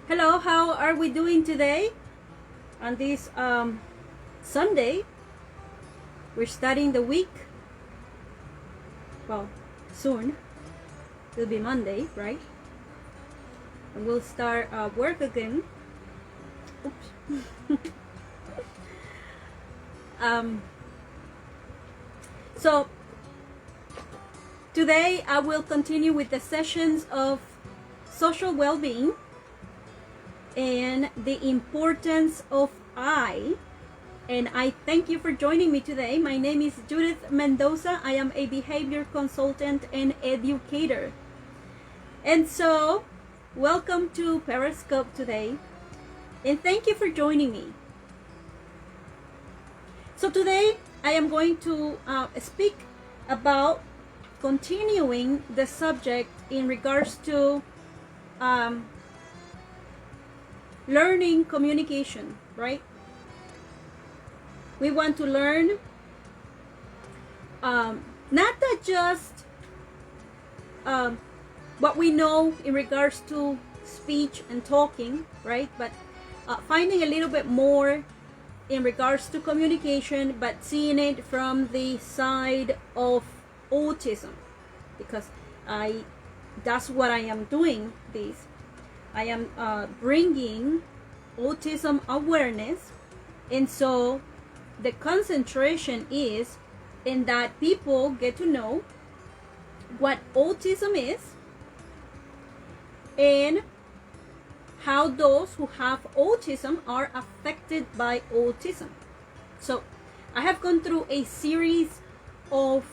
Hello, how are we doing today? On this Sunday, we're starting the week. Well, soon. It'll be Monday, right? And we'll start work again. Oops. So, today I will continue with the sessions of social well-being and the importance of I. And I thank you for joining me today. My name is Judith Mendoza. I am a behavior consultant and educator. And so, welcome to Periscope today. And thank you for joining me. So today, I am going to speak about continuing the subject in regards to learning communication, right? We want to learn not that just what we know in regards to speech and talking, right? But finding a little bit more in regards to communication, but seeing it from the side of autism, because that's what I am doing this. I am bringing autism awareness, and so the concentration is in that people get to know what autism is and how those who have autism are affected by autism. So I have gone through a series of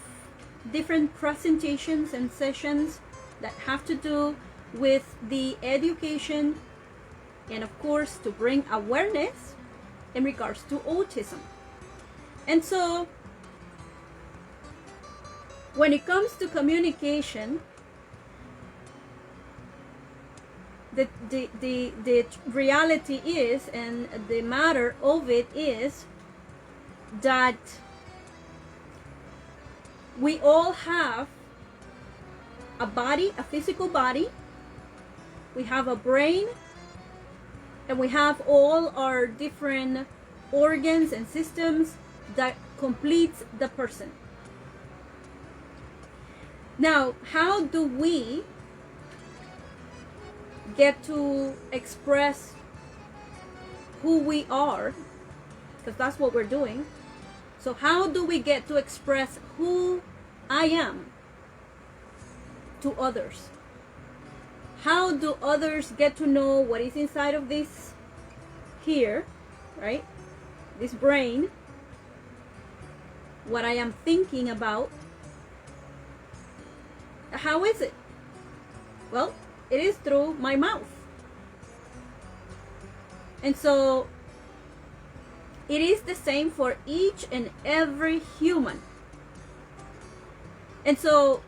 different presentations and sessions that have to do with the education and of course to bring awareness in regards to autism. And so when it comes to communication, the reality is, and the matter of it is, that we all have a body, a physical body, we have a brain, and we have all our different organs and systems that completes the person. Now, how do we get to express who we are? Because that's what we're doing. So how do we get to express who I am to others? How do others get to know what is inside of this here, right? This brain, what I am thinking about. How is it? Well, it is through my mouth. And so it is the same for each and every human. And so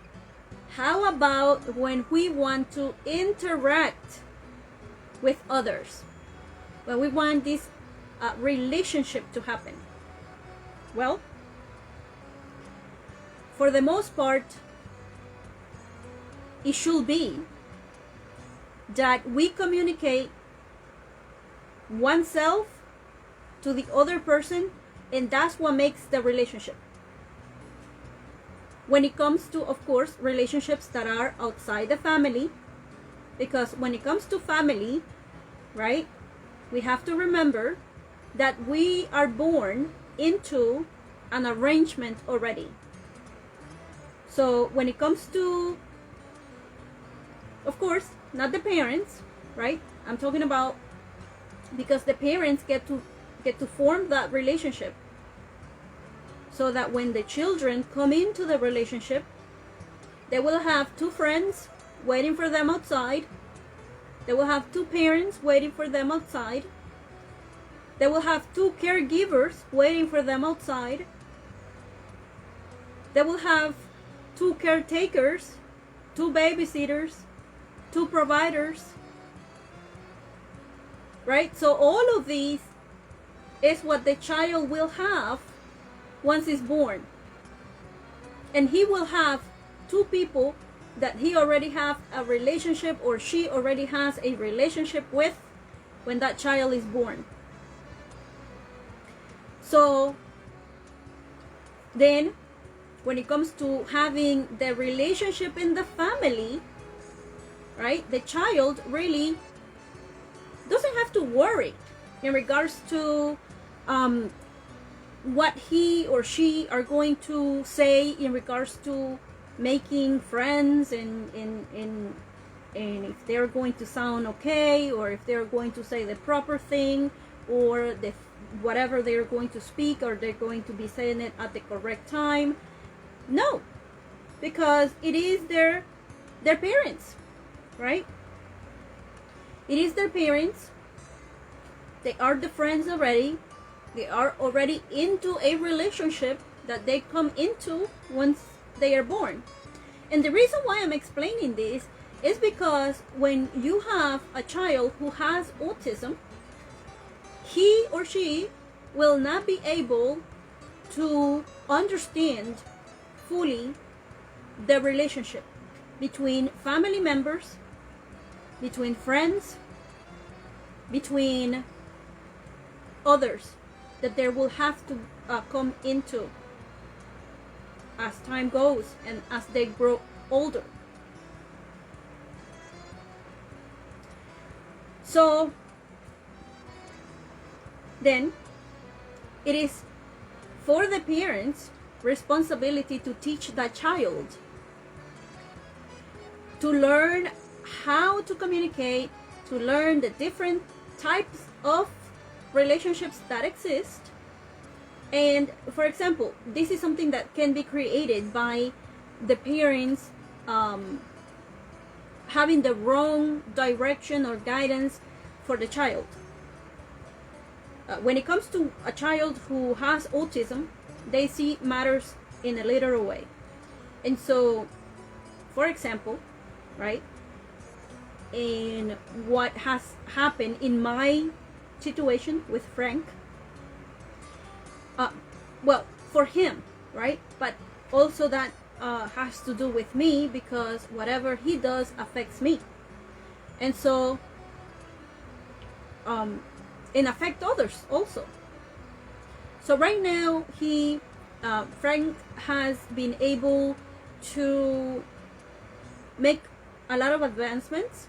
how about when we want to interact with others? When we want this relationship to happen? Well, for the most part, it should be that we communicate oneself to the other person, and that's what makes the relationship. When it comes to, of course, relationships that are outside the family, because when it comes to family, right, we have to remember that we are born into an arrangement already. So when it comes to, of course, not the parents, right? I'm talking about, because the parents get to form that relationship, so that when the children come into the relationship, they will have two friends waiting for them outside. They will have two parents waiting for them outside. They will have two caregivers waiting for them outside. They will have two caretakers, two babysitters, two providers, right? So all of these is what the child will have once he's born. And he will have two people that he already have a relationship, or she already has a relationship with, when that child is born. So then when it comes to having the relationship in the family, right, the child really doesn't have to worry in regards to what he or she are going to say in regards to making friends, and if they're going to sound okay, or if they're going to say the proper thing, or whatever they're going to speak, or they're going to be saying it at the correct time. No, because it is their parents, right? It is their parents. They are the friends already. They are already into a relationship that they come into once they are born. And the reason why I'm explaining this is because when you have a child who has autism, he or she will not be able to understand fully the relationship between family members, between friends, between others that they will have to come into as time goes and as they grow older. So then it is for the parents' responsibility to teach the child to learn how to communicate, to learn the different types of relationships that exist. And for example, this is something that can be created by the parents having the wrong direction or guidance for the child. When it comes to a child who has autism, they see matters in a literal way. And so, for example, right, in what has happened in my situation with Frank, well, for him, right, but also that has to do with me, because whatever he does affects me, and so and affect others also. So right now Frank has been able to make a lot of advancements,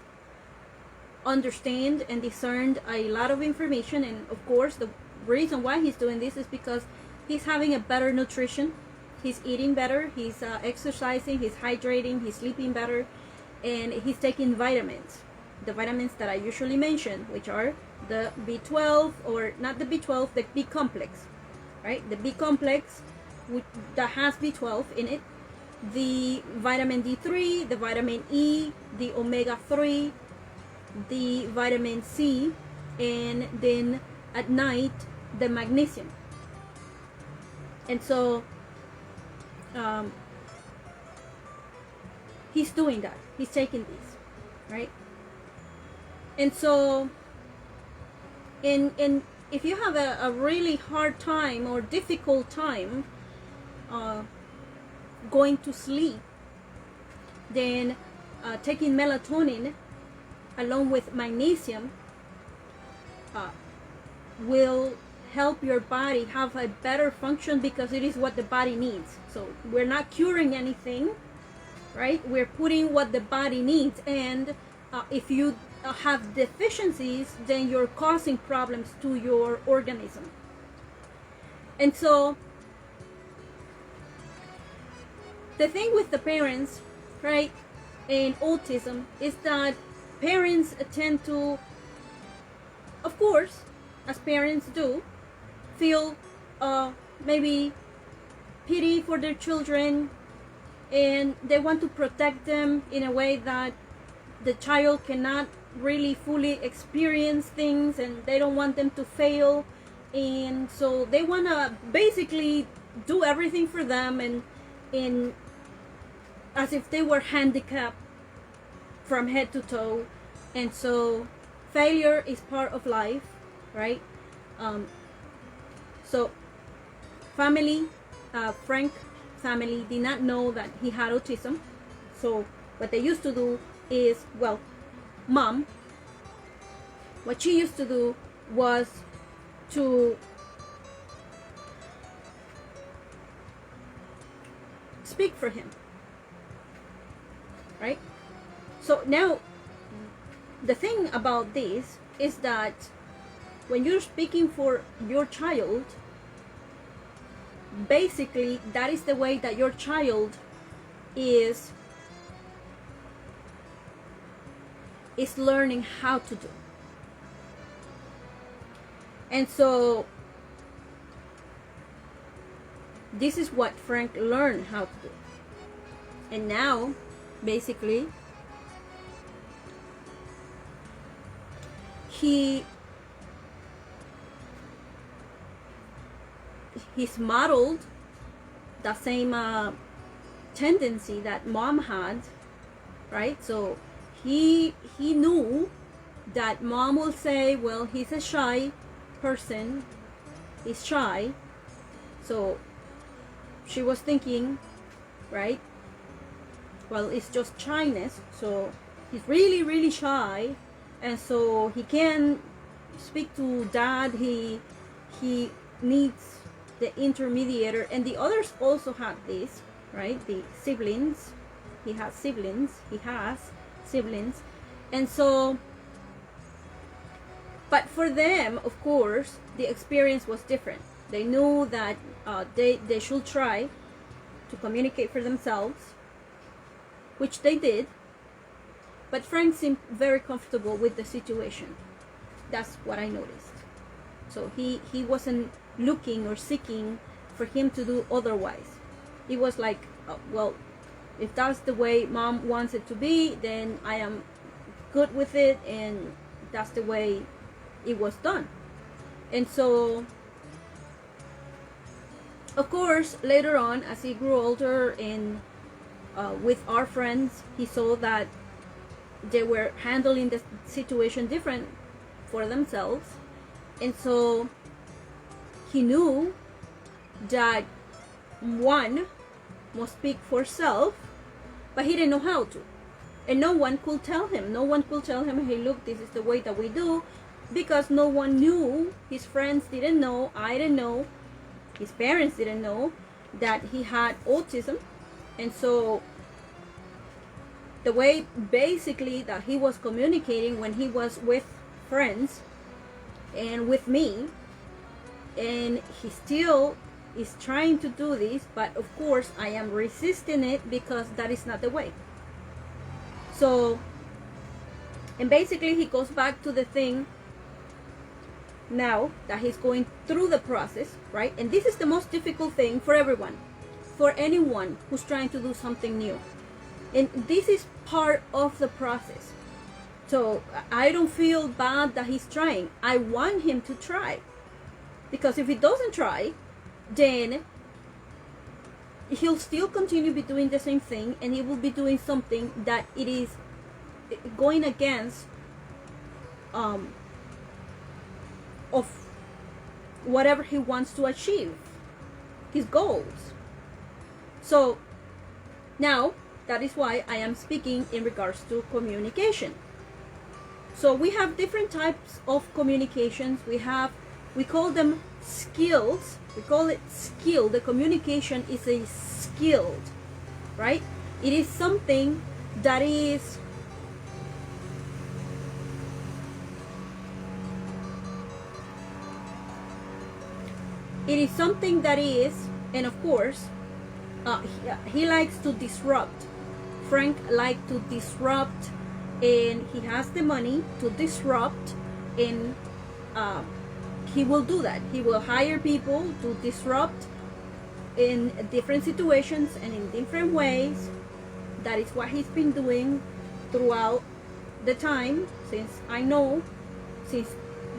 understand and discern a lot of information, and of course the reason why he's doing this is because he's having a better nutrition, he's eating better, he's exercising, he's hydrating, he's sleeping better, and he's taking vitamins, the vitamins that I usually mention, which are the B12, or not the B12, the B complex, right? The B complex that has B12 in it, the vitamin D3, the vitamin E, the omega-3, the vitamin C, and then at night the magnesium. And so he's doing that, he's taking these, right? And so and if you have a really hard time or difficult time going to sleep, then taking melatonin along with magnesium will help your body have a better function, because it is what the body needs. So we're not curing anything, right? We're putting what the body needs, and if you have deficiencies, then you're causing problems to your organism. And so the thing with the parents, right, in autism is that parents tend to, of course, as parents do, feel maybe pity for their children, and they want to protect them in a way that the child cannot really fully experience things, and they don't want them to fail, and so they want to basically do everything for them, and as if they were handicapped from head to toe. And so failure is part of life, right? So family, Frank family did not know that he had autism. So what they used to do is, well, mom what she used to do was to speak for him, right? So now the thing about this is that when you're speaking for your child, basically that is the way that your child is learning how to do. And so this is what Frank learned how to do. And now basically he's modeled the same tendency that mom had, right? So he knew that mom will say, well, he's a shy person, he's shy. So she was thinking, right, well, it's just shyness, so he's really, really shy, and so he can't speak to dad. He needs the intermediator. And the others also had this, right? The siblings. He has siblings. And so, but for them, of course, the experience was different. They knew that they should try to communicate for themselves, which they did. But Frank seemed very comfortable with the situation. That's what I noticed. So he wasn't looking or seeking for him to do otherwise. He was like, well, if that's the way mom wants it to be, then I am good with it, and that's the way it was done. And so, of course, later on, as he grew older and with our friends, he saw that they were handling the situation different for themselves. And so he knew that one must speak for self, but he didn't know how to. And no one could tell him. Hey, look, this is the way that we do, because no one knew. His friends didn't know. I didn't know. His parents didn't know that he had autism. And so the way basically that he was communicating when he was with friends and with me, and he still is trying to do this, but of course I am resisting it because that is not the way. So, and basically he goes back to the thing now that he's going through the process, right? And this is the most difficult thing for everyone, for anyone who's trying to do something new. And this is part of the process. So I don't feel bad that he's trying. I want him to try, because if he doesn't try, then he'll still continue be doing the same thing, and he will be doing something that it is going against of whatever he wants to achieve, his goals. So now that is why I am speaking in regards to communication. So we have different types of communications. We call them skills. We call it skill. The communication is a skilled, right? It is something that is and of course he likes to disrupt. Frank likes to disrupt, and he has the money to disrupt, and he will do that. He will hire people to disrupt in different situations and in different ways. That is what he's been doing throughout the time, since I know,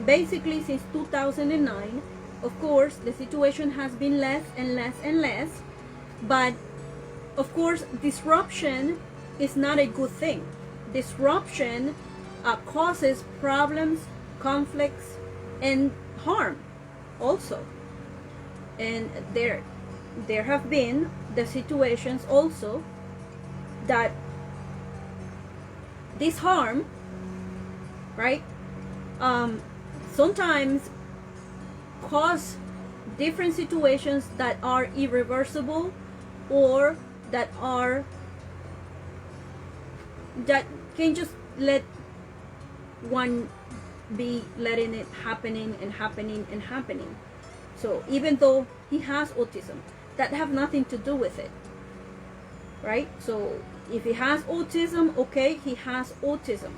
basically since 2009. Of course, the situation has been less and less and less, but of course, disruption is not a good thing. Disruption causes problems, conflicts, and harm also. And there have been the situations also that this harm, right, sometimes cause different situations that are irreversible, or that can just let one be letting it happening and happening and happening. So even though he has autism, that have nothing to do with it, right? So if he has autism, okay, he has autism.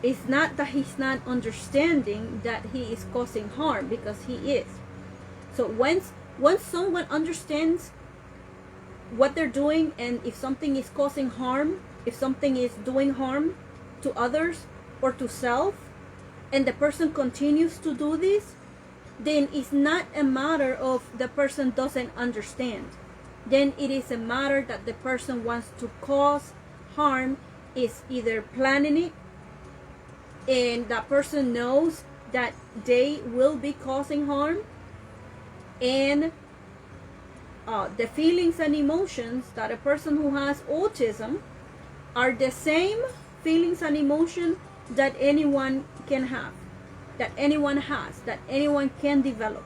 It's not that he's not understanding that he is causing harm, because he is. So once someone understands what they're doing, and if something is causing harm, if something is doing harm to others or to self, and the person continues to do this, then it's not a matter of the person doesn't understand. Then it is a matter that the person wants to cause harm, is either planning it, and that person knows that they will be causing harm, and the feelings and emotions that a person who has autism are the same feelings and emotion that anyone can have, that anyone has, that anyone can develop.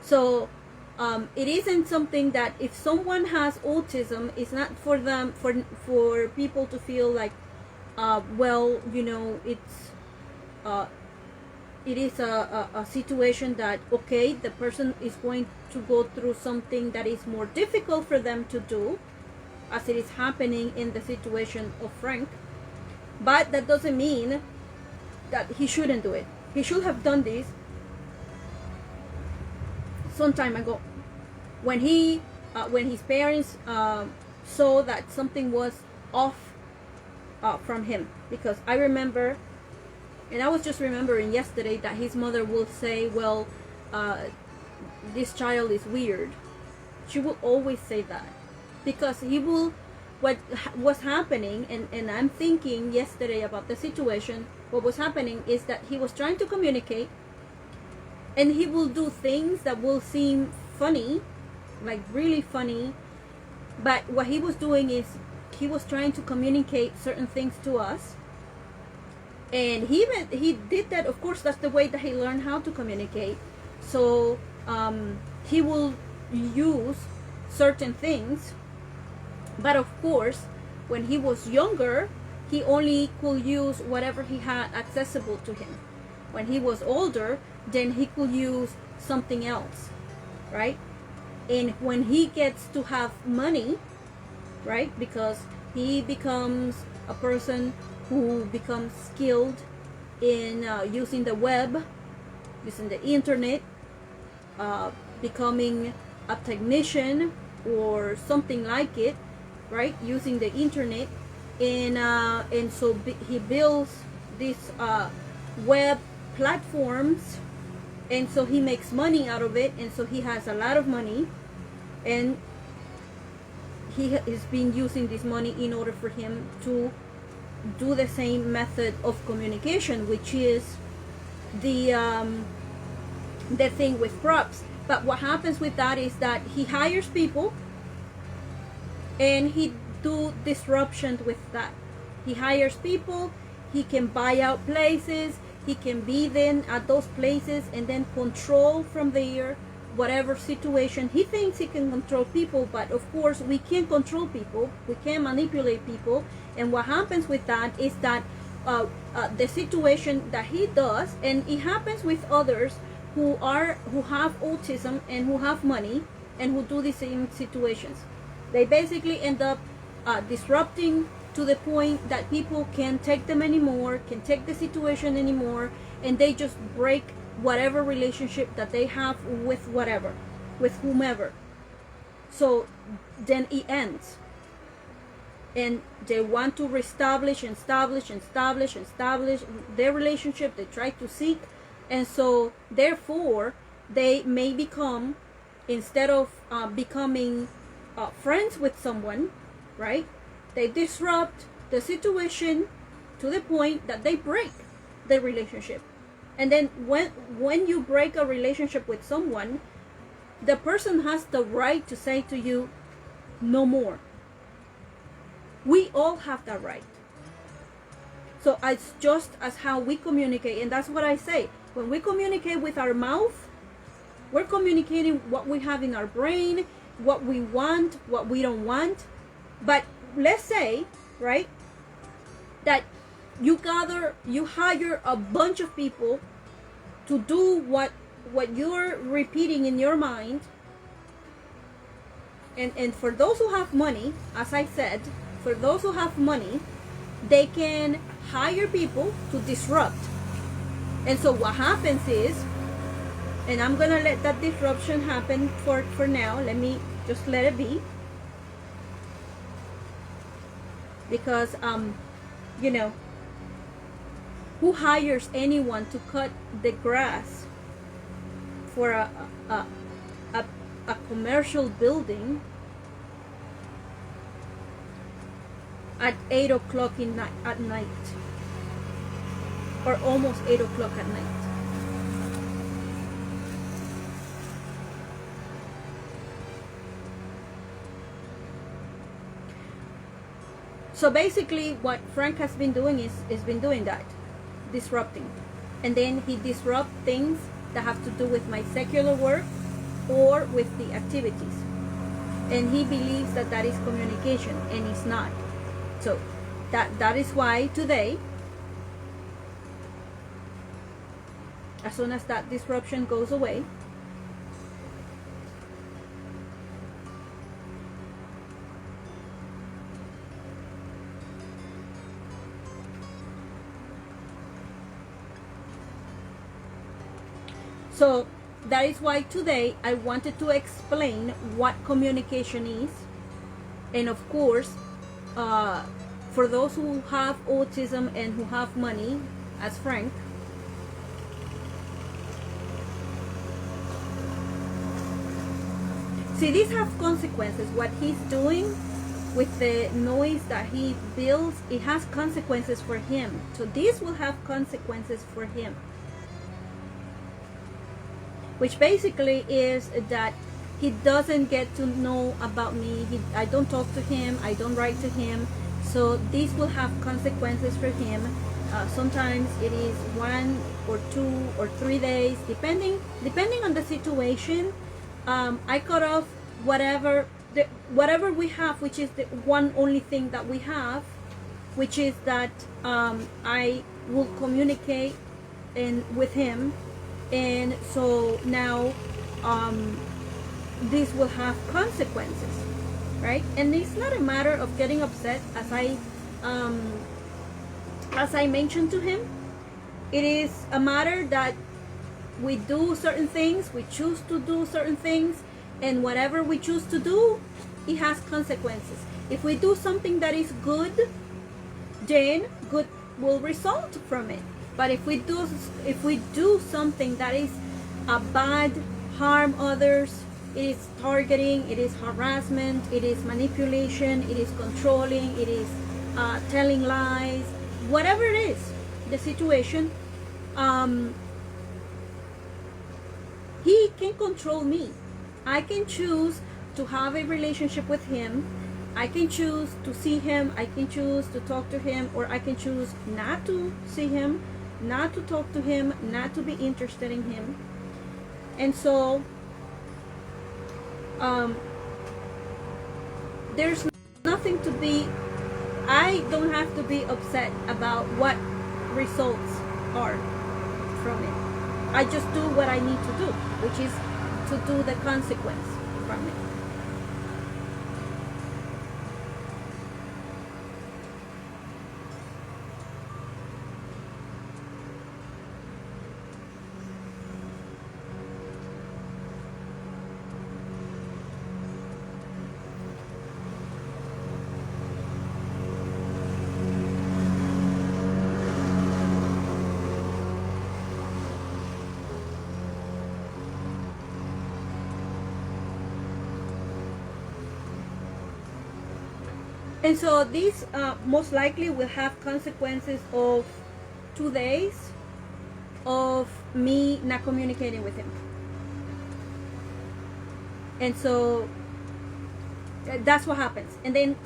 So it isn't something that if someone has autism, it's not for them, for people to feel like, well, you know, it is a situation that, okay, the person is going to go through something that is more difficult for them to do, as it is happening in the situation of Frank. But that doesn't mean that he shouldn't do it. He should have done this some time ago, when his parents saw that something was off from him. Because I remember, and I was just remembering yesterday, that his mother will say, well, this child is weird. She will always say that, because what was happening, and I'm thinking yesterday about the situation, what was happening is that he was trying to communicate, and he will do things that will seem funny, like really funny, but what he was doing is he was trying to communicate certain things to us. And he did that, of course, that's the way that he learned how to communicate. So he will use certain things, but of course, when he was younger, he only could use whatever he had accessible to him. When he was older, then he could use something else, right? And when he gets to have money, right, because he becomes a person who becomes skilled in using the web, using the internet, becoming a technician or something like it, right, using the internet, and so he builds these web platforms, and so he makes money out of it, and so he has a lot of money, and he has been using this money in order for him to do the same method of communication, which is the thing with props. But what happens with that is that he hires people, and he do disruption with that. He hires people, he can buy out places, he can be then at those places and then control from there whatever situation. He thinks he can control people, but of course we can't control people, we can't manipulate people. And what happens with that is that the situation that he does, and it happens with others who have autism and who have money and who do the same situations, they basically end up disrupting to the point that people can't take them anymore, can't take the situation anymore, and they just break whatever relationship that they have with whomever. So then it ends, and they want to reestablish and establish their relationship. They try to seek, and so therefore they may become, instead of becoming friends with someone, right, they disrupt the situation to the point that they break the relationship. And then when you break a relationship with someone, the person has the right to say to you, no more. We all have that right. So it's just as how we communicate, and that's what I say. When we communicate with our mouth, we're communicating what we have in our brain, what we want, what we don't want. But let's say, right, that you hire a bunch of people to do what you're repeating in your mind. And for those who have money, as I said, for those who have money, they can hire people to disrupt. And so what happens is, and I'm gonna let that disruption happen for now. Let me just let it be, because you know, who hires anyone to cut the grass for a commercial building at 8 o'clock at night, or almost 8 o'clock at night? So basically what Frank has been doing is been doing that, disrupting. And then he disrupts things that have to do with my secular work or with the activities. And he believes that that is communication, and it's not. So that is why today, as soon as that disruption goes away, so that is why today I wanted to explain what communication is. And of course, for those who have autism and who have money, as Frank, see, these have consequences. What he's doing with the noise that he builds, it has consequences for him. So this will have consequences for him, which basically is that he doesn't get to know about me. I don't talk to him, I don't write to him. So this will have consequences for him. Sometimes it is 1 or 2 or 3 days, depending on the situation. I cut off whatever we have, which is the one only thing that we have, which is that I will communicate with him. And so now this will have consequences, right? And it's not a matter of getting upset, as I mentioned to him. It is a matter that we do certain things, we choose to do certain things, and whatever we choose to do, it has consequences. If we do something that is good, then good will result from it. But if we do something that is bad, harm others, it is targeting, it is harassment, it is manipulation, it is controlling, it is telling lies, whatever it is, the situation, he can control me. I can choose to have a relationship with him. I can choose to see him, I can choose to talk to him, or I can choose not to see him, not to talk to him, not to be interested in him. And so there's nothing to be, I don't have to be upset about what results are from it. I just do what I need to do, which is to do the consequence from it. And so this most likely will have consequences of 2 days of me not communicating with him. And so that's what happens. And then,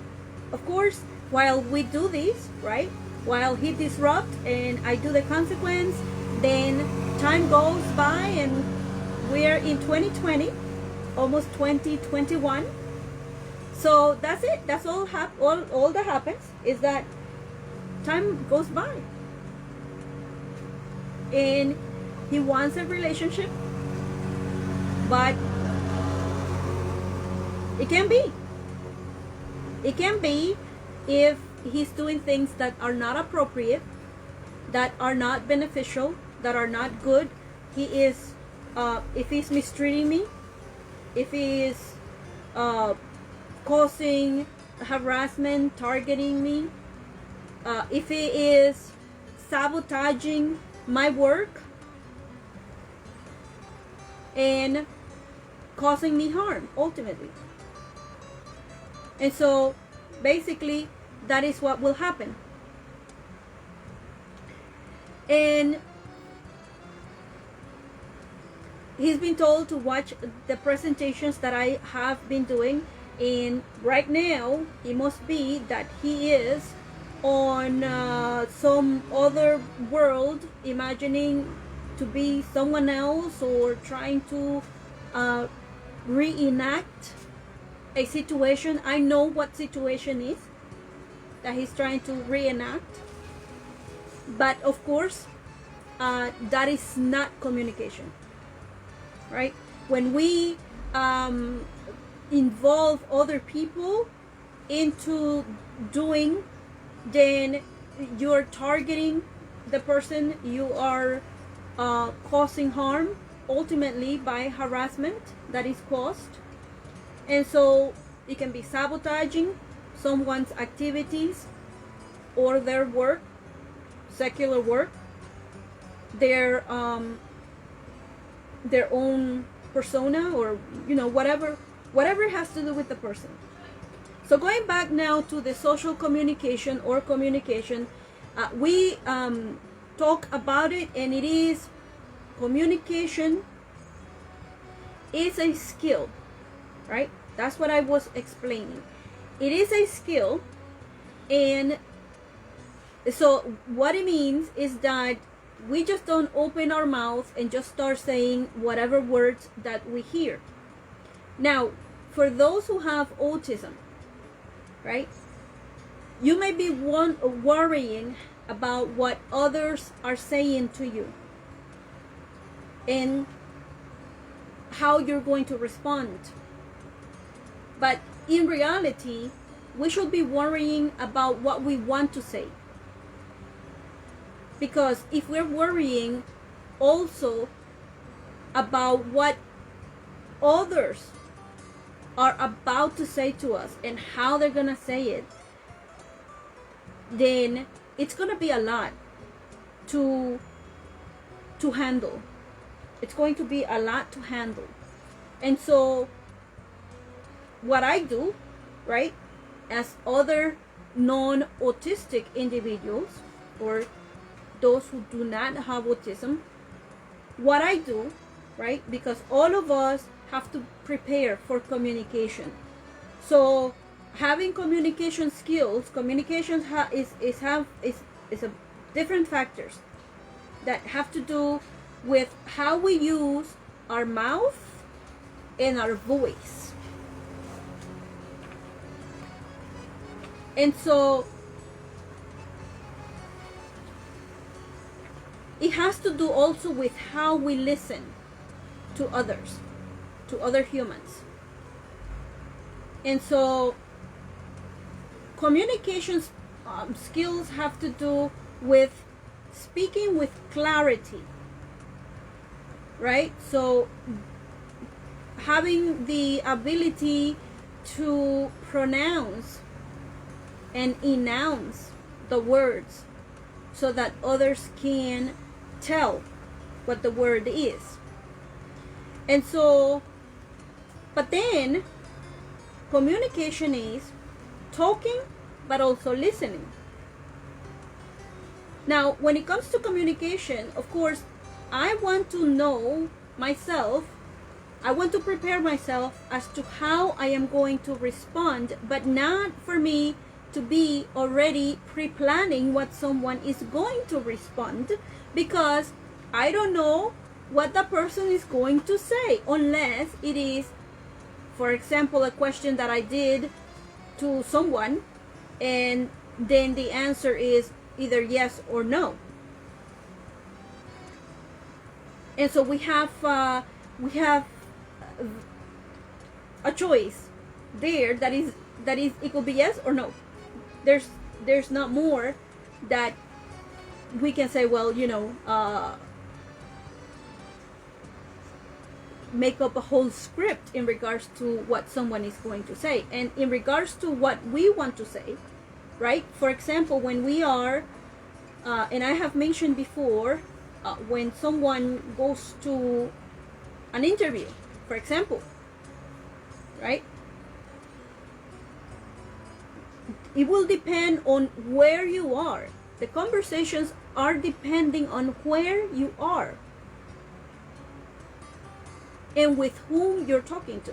of course, while we do this, right, while he disrupts and I do the consequence. Then time goes by and we're in 2020, almost 2021. So that's it. That's all that happens is that time goes by. And he wants a relationship, but it can be. It can be if he's doing things that are not appropriate, that are not beneficial, that are not good. He is, if he's mistreating me, if he is causing harassment, targeting me, if he is sabotaging my work and causing me harm ultimately. And so basically that is what will happen. And he's been told to watch the presentations that I have been doing, and right now it must be that he is on some other world, imagining to be someone else or trying to reenact a situation. I know what situation is that he's trying to reenact, but of course that is not communication, right? When we involve other people into doing, then you're targeting the person, you are causing harm ultimately by harassment that is caused. And so it can be sabotaging someone's activities or their work, secular work, their own persona, or whatever has to do with the person. So going back now to the social communication or communication, we talk about it, and it is communication is a skill, right? That's what I was explaining. It is a skill, and so what it means is that we just don't open our mouth and just start saying whatever words that we hear. Now, for those who have autism, right, you may be worrying about what others are saying to you and how you're going to respond. But in reality, we should be worrying about what we want to say. Because if we're worrying also about what others are about to say to us and how they're gonna say it, then it's gonna be a lot to handle. It's going to be a lot to handle. And so what I do, right, as other non-autistic individuals or those who do not have autism, what I do, right, because all of us have to prepare for communication. So having communication skills, communication is a different factors that have to do with how we use our mouth and our voice. And so it has to do also with how we listen to others, to other humans. And so communication skills have to do with speaking with clarity, right? So having the ability to pronounce and enunciate the words so that others can tell what the word is. And so, but then communication is talking but also listening. Now, when it comes to communication, of course, I want to know myself, I want to prepare myself as to how I am going to respond, but not for me to be already pre-planning what someone is going to respond, because I don't know what the person is going to say, unless it is, for example, a question that I did to someone and then the answer is either yes or no. And so we have a choice there that is it could be yes or no. There's not more that we can say, well, make up a whole script in regards to what someone is going to say, and in regards to what we want to say, right? For example, when we are and I have mentioned before, when someone goes to an interview, for example, right, it will depend on where you are. The conversations are depending on where you are and with whom you're talking to.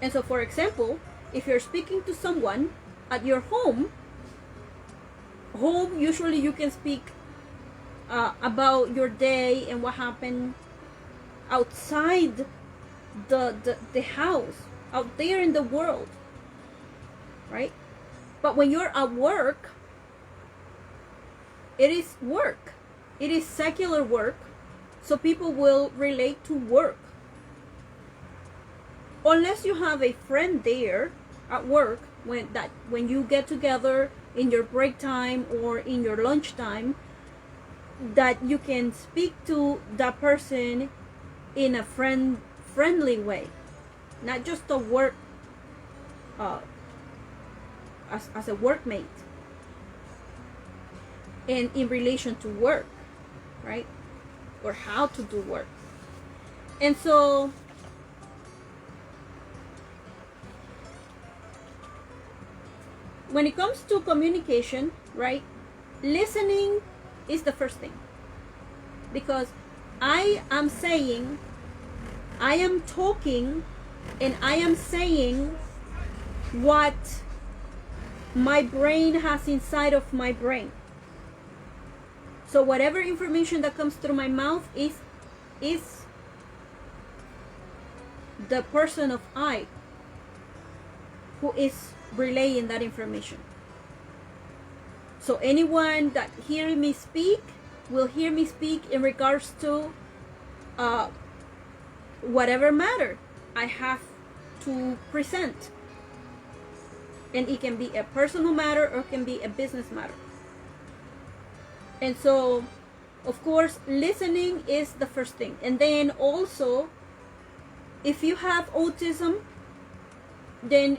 And so, for example, if you're speaking to someone at your home, usually you can speak about your day and what happened outside the house, out there in the world, right? But when you're at work, it is work. It is secular work, so people will relate to work. Unless you have a friend there at work, when you get together in your break time or in your lunch time, that you can speak to that person in a friendly way, not just a work as a workmate, and in relation to work, right? Or how to do work. And so when it comes to communication, right, listening is the first thing, because I am talking and I am saying what my brain has inside of my brain. So whatever information that comes through my mouth is the person of I who is relaying that information. So anyone that hears me speak will hear me speak in regards to whatever matter I have to present. And it can be a personal matter or it can be a business matter. And so, of course, listening is the first thing. And then also, if you have autism, then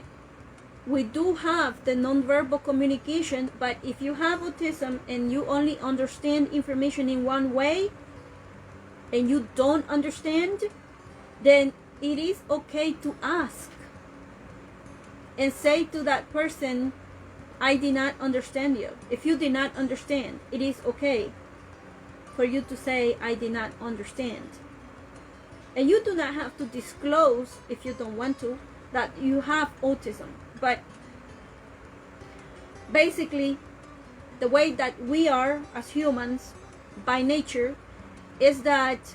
we do have the nonverbal communication. But if you have autism and you only understand information in one way and you don't understand, then it is okay to ask and say to that person, I did not understand you. If you did not understand, it is okay for you to say, I did not understand. And you do not have to disclose, if you don't want to, that you have autism. But basically, the way that we are as humans by nature is that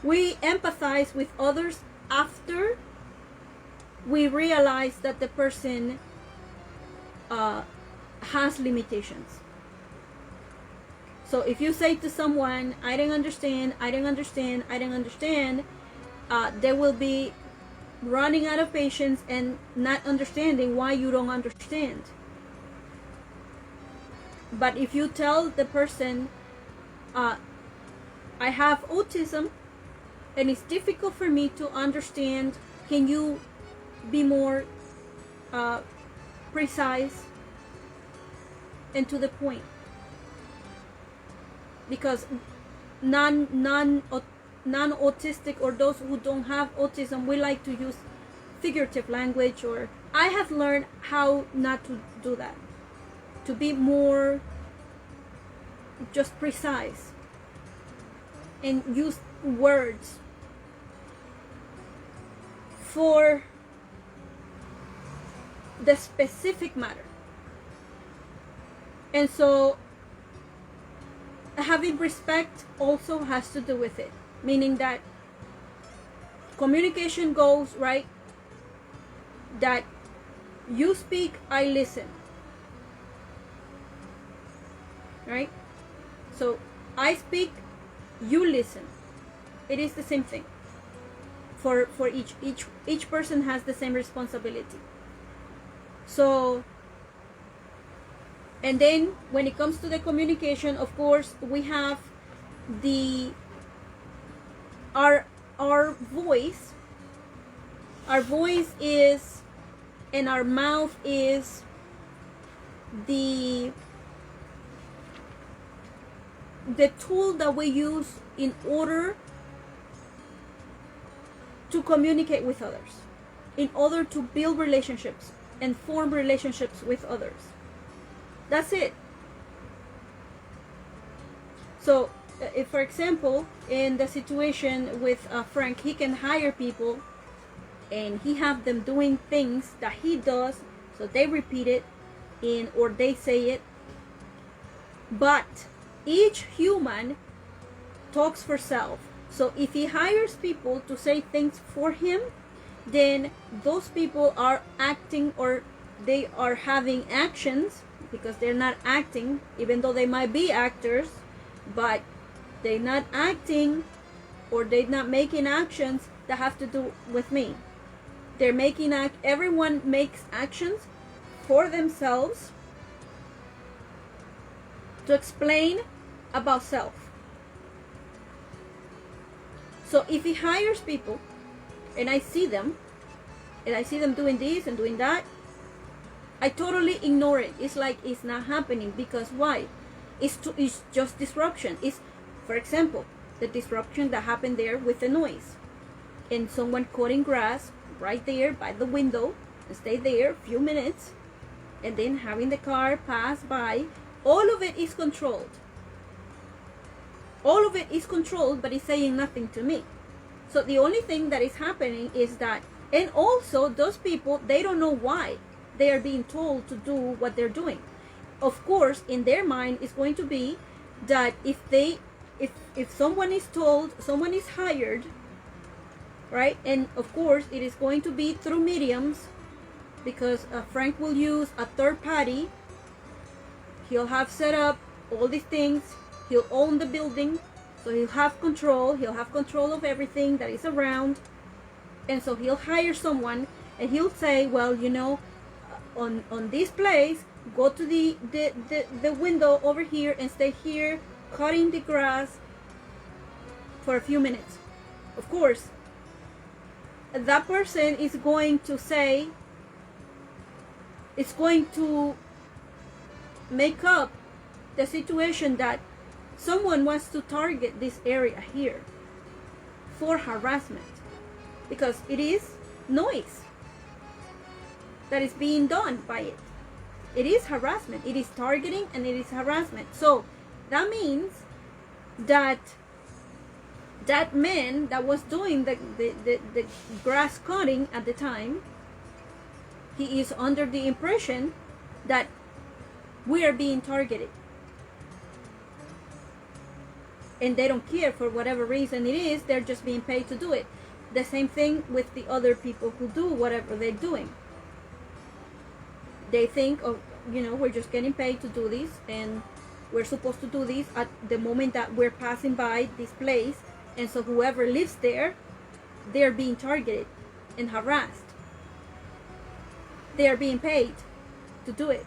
we empathize with others after we realize that the person has limitations. So if you say to someone, I don't understand, they will be running out of patience and not understanding why you don't understand. But if you tell the person, I have autism and it's difficult for me to understand, can you be more precise and to the point? Because non-autistic or those who don't have autism, we like to use figurative language, or I have learned how not to do that, to be more just precise and use words the specific matter. And so having respect also has to do with it, meaning that communication goes, right, that you speak, I listen, right? So I speak, you listen. It is the same thing for each person has the same responsibility. So, and then when it comes to the communication, of course, we have the our voice. Our voice is, and our mouth is the tool that we use in order to communicate with others, in order to build relationships and form relationships with others. That's it. So if, for example, in the situation with Frank, he can hire people and he have them doing things that he does, so they repeat it or they say it. But each human talks for self. So if he hires people to say things for him, then those people are acting, or they are having actions, because they're not acting, even though they might be actors, but they're not acting, or they're not making actions that have to do with me. They're making everyone makes actions for themselves to explain about self. So if he hires people and I see them doing this and doing that, I totally ignore it. It's like it's not happening. Because why? It's just disruption. It's, for example, the disruption that happened there with the noise, and someone cutting grass right there by the window and stay there a few minutes, and then having the car pass by. All of it is controlled. All of it is controlled, but it's saying nothing to me. So the only thing that is happening is that, and also those people, they don't know why they are being told to do what they're doing. Of course, in their mind, it's going to be that if someone is told, someone is hired, right? And of course, it is going to be through mediums, because Frank will use a third party. He'll have set up all these things. He'll own the building, so he'll have control. He'll have control of everything that is around. And so he'll hire someone, and he'll say, well, you know, on this place, go to the window over here and stay here cutting the grass for a few minutes. Of course, that person is going to say, it's going to make up the situation that someone wants to target this area here for harassment, because it is noise that is being done by it. It is harassment. It is targeting, and it is harassment. So that means that that man that was doing the grass cutting at the time, he is under the impression that we are being targeted. And they don't care for whatever reason it is. They're just being paid to do it. The same thing with the other people who do whatever they're doing. They think, oh, you know, we're just getting paid to do this, and we're supposed to do this at the moment that we're passing by this place. And so whoever lives there, they're being targeted and harassed. They are being paid to do it.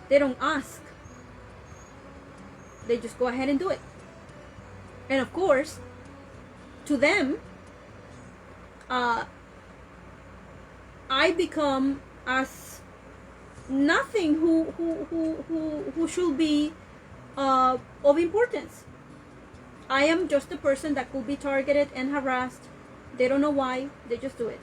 They don't ask. They just go ahead and do it. And of course, to them, I become as nothing who should be of importance. I am just a person that could be targeted and harassed. They don't know why. They just do it.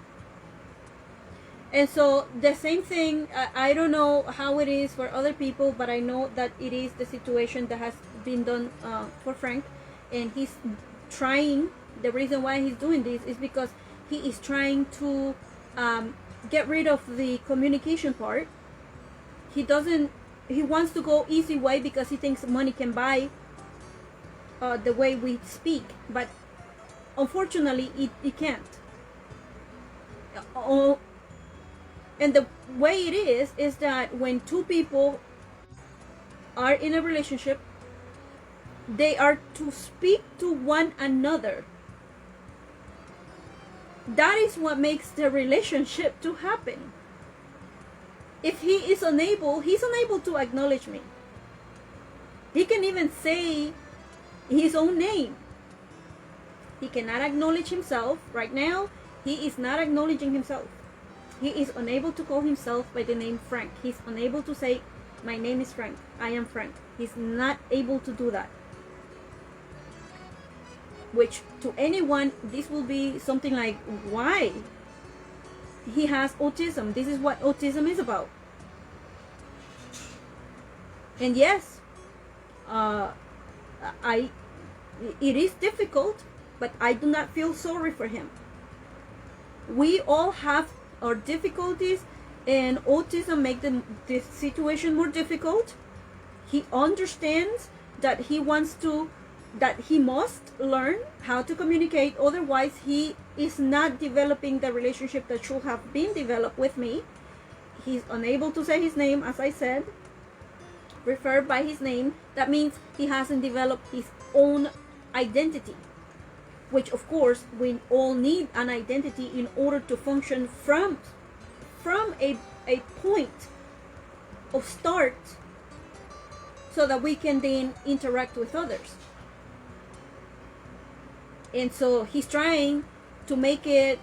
And so the same thing, I don't know how it is for other people, but I know that it is the situation that has been done for Frank. And he's trying, the reason why he's doing this is because he is trying to get rid of the communication part. He wants to go easy way because he thinks money can buy the way we speak, but unfortunately it can't. And the way it is that when two people are in a relationship, they are to speak to one another. That is what makes the relationship to happen. If he's unable to acknowledge me. He can even say his own name. He cannot acknowledge himself. Right now, he is not acknowledging himself. He is unable to call himself by the name Frank. He's unable to say, my name is Frank. I am Frank. He's not able to do that. Which to anyone, this will be something like, why? He has autism. This is what autism is about. And yes, it is difficult, but I do not feel sorry for him. We all have our difficulties, and autism makes the situation more difficult. He understands that he must learn how to communicate, otherwise he is not developing the relationship that should have been developed with me. He's unable to say his name, as I said, referred by his name. That means he hasn't developed his own identity, which of course we all need an identity in order to function from a point of start, so that we can then interact with others. And so he's trying to make it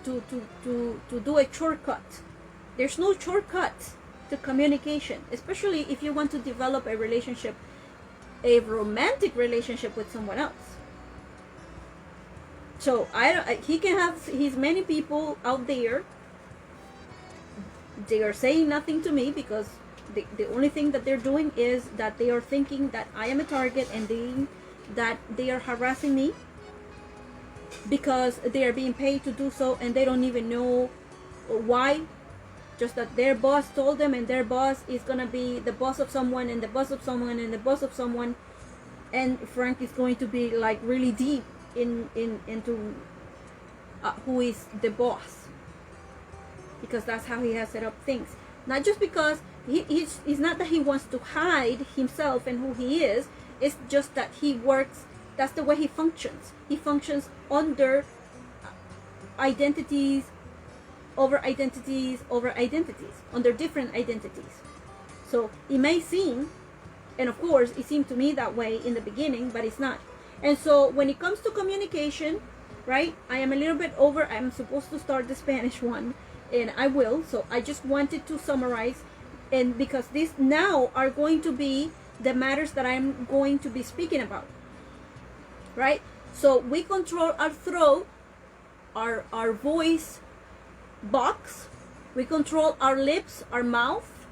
to do a shortcut. There's no shortcut to communication, especially if you want to develop a relationship, a romantic relationship with someone else. So he can have his many people out there. They are saying nothing to me because the only thing that they're doing is that they are thinking that I am a target, and that they are harassing me because they are being paid to do so, and they don't even know why. Just that their boss told them, and their boss is gonna be the boss of someone, and the boss of someone, and the boss of someone, and Frank is going to be like really deep into who is the boss, because that's how he has set up things. Not just because it's not that he wants to hide himself and who he is. It's just that he works. That's the way he functions. He functions under identities, over identities, under different identities. So it may seem, and of course it seemed to me that way in the beginning, but it's not. And so when it comes to communication, right, I am a little bit over. I'm supposed to start the Spanish one, and I will. So I just wanted to summarize, and because these now are going to be the matters that I'm going to be speaking about, right? So we control our throat, our voice box. We control our lips, our mouth.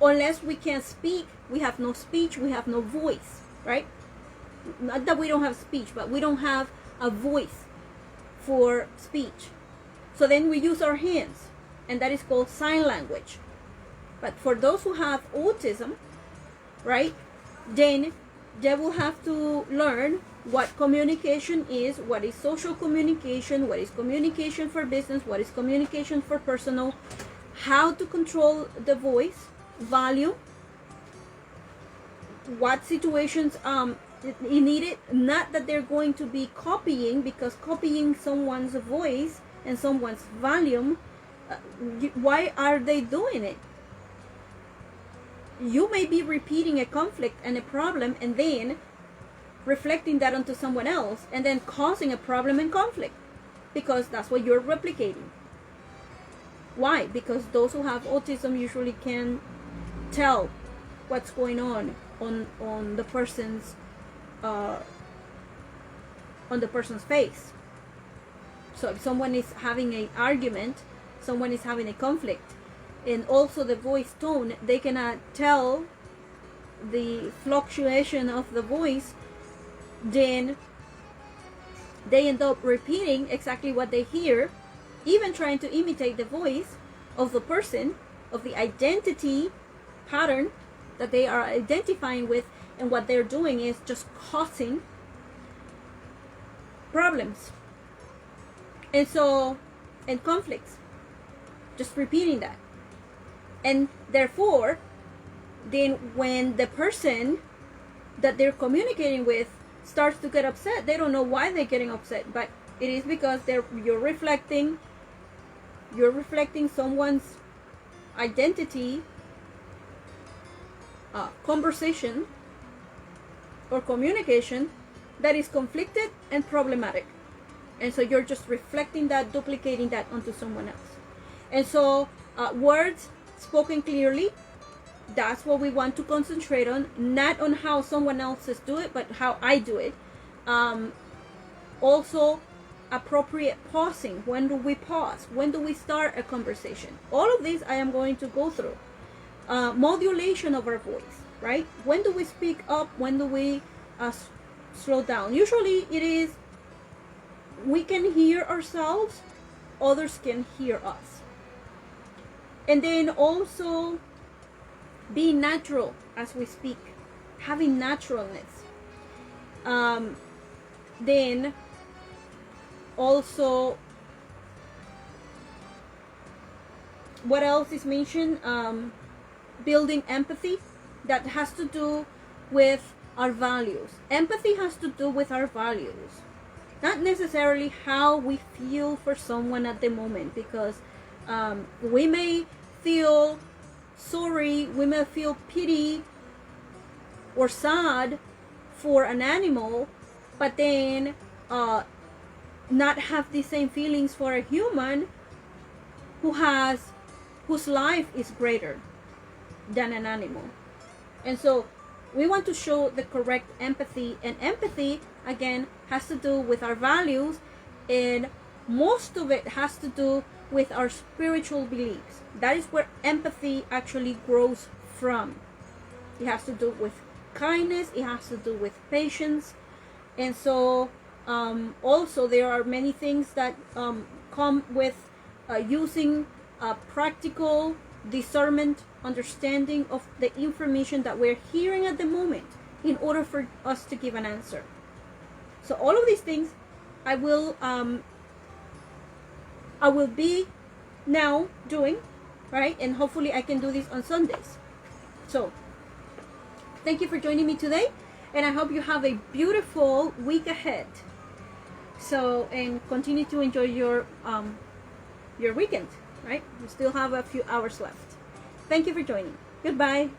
Unless we can speak, we have no speech, we have no voice, right? Not that we don't have speech, but we don't have a voice for speech. So then we use our hands, and that is called sign language. But for those who have autism, right, then they will have to learn what communication is, what is social communication, what is communication for business, what is communication for personal, how to control the voice, volume, what situations you need it. Not that they're going to be copying, because copying someone's voice and someone's volume, why are they doing it? You may be repeating a conflict and a problem, and then reflecting that onto someone else, and then causing a problem and conflict, because that's what you're replicating. Why? Because those who have autism usually can tell what's going on the person's face. So if someone is having an argument, someone is having a conflict, and also the voice tone, they cannot tell the fluctuation of the voice, then they end up repeating exactly what they hear, even trying to imitate the voice of the person, of the identity pattern that they are identifying with, and what they're doing is just causing problems and conflicts, just repeating that. And therefore, then when the person that they're communicating with starts to get upset, they don't know why they're getting upset, but it is because you're reflecting someone's identity, conversation or communication that is conflicted and problematic. And so you're just reflecting that, duplicating that onto someone else. And so words spoken clearly, that's what we want to concentrate on, not on how someone else do it, but how I do it. Also, appropriate pausing. When do we pause? When do we start a conversation? All of these I am going to go through. Modulation of our voice, right? When do we speak up? When do we slow down? Usually it is we can hear ourselves, others can hear us. And then also being natural as we speak, having naturalness. Then also, what else is mentioned? Building empathy. That has to do with our values. Empathy has to do with our values, not necessarily how we feel for someone at the moment, because we may feel sorry, we may feel pity or sad for an animal, but then not have the same feelings for a human whose life is greater than an animal. And so we want to show the correct empathy, and empathy again has to do with our values, and most of it has to do with our spiritual beliefs. That is where empathy actually grows from. It has to do with kindness, it has to do with patience. And so also there are many things that come with using practical discernment, understanding of the information that we're hearing at the moment in order for us to give an answer. So all of these things I will be now doing, right? And hopefully I can do this on Sundays. So thank you for joining me today, and I hope you have a beautiful week ahead. So, and continue to enjoy your weekend, right? We still have a few hours left. Thank you for joining. Goodbye.